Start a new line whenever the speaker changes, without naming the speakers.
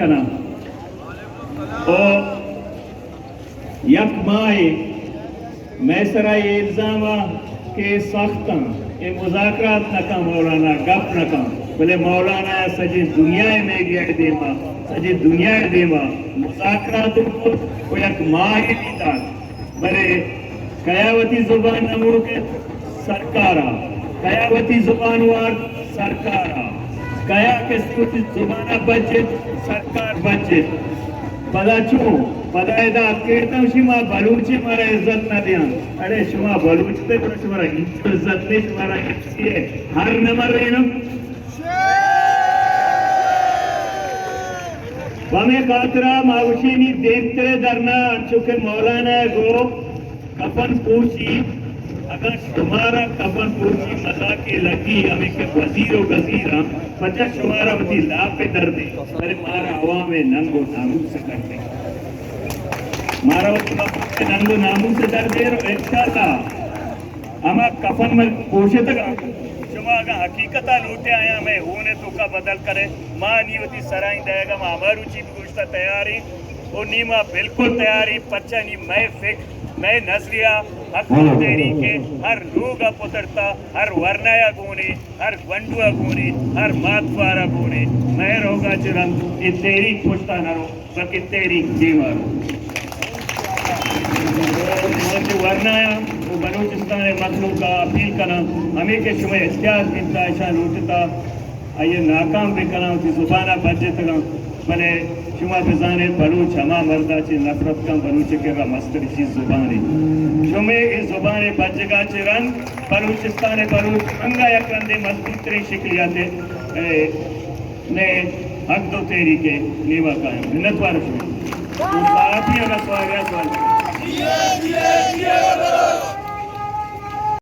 کنا اور یک ماہ میں سرا یہ الزام کہ ساختاں یہ مذاکرات نہ مولانا گپ نہ بلے مولانا سجی دنیا میں گیا دیما سجی دنیا دیما مذاکرات کو یک ماہ دیتا بلے قیاوتی زبان نمور کے سرکارا قیاوتی زبان وار سرکارا قیا کس زبانہ بچت سرکار بچت پدا چوں پدا ادا کہتا شما بلوچی مارا عزت نہ دیا ارے شما بلوچ تے پر شما عزت نہیں شما ہے ہر نمبر رہنا ہمیں خاطرہ ماوشینی دیکھتے درنا چونکہ مولانا گو کفن پوچھی اگر شمارا کفن پوچھی مذاقی لگی ہمیں کہ وزیر و غزیرہ پچھا شمارا ہوتی لا پہ دردے پہلے مارا عوام ننگ و ناموس سے کرتے مارا ہوتی ننگ و ناموس سے دردے رو انشاءاللہ ہما کفن میں پوچھے تک شما اگر حقیقتہ لوٹے آیا میں ہونے تو کا بدل کرے ماں نہیں ہوتی سرائیں دے گا ماں ہمارو چی بھی گوشتا تیاری اور نیمہ بالکل تیاری پرچہ نہیں میں فکر میں نظریہ حق تیری کے ہر لوگا پترتا ہر ورنایا گونے ہر گونڈوا گونے ہر ماتوارا گونے میں روگا چرم یہ تیری پوچھتا نہ رو بلکہ تیری جیوہ رو ورنایا وہ بلوچستان مطلوب کا اپیل کرنا ہمیں کہ شما احتیاط بنتا ایشا لوٹتا آئیے ناکام بھی کرنا ہوتی زبانہ بجت گا بلے شما بزانے بلوچ ہما مردہ چی نفرت کم بلوچ کے گا مستر چیز زبانی شما اس زبانے بجگا چی رنگ بلوچستان بلوچ انگا یک رندے مضبوط تری شکلیاتے نے حق دو تیری کے نیوہ قائم منت وارا شما ساتھی اگر سواگیا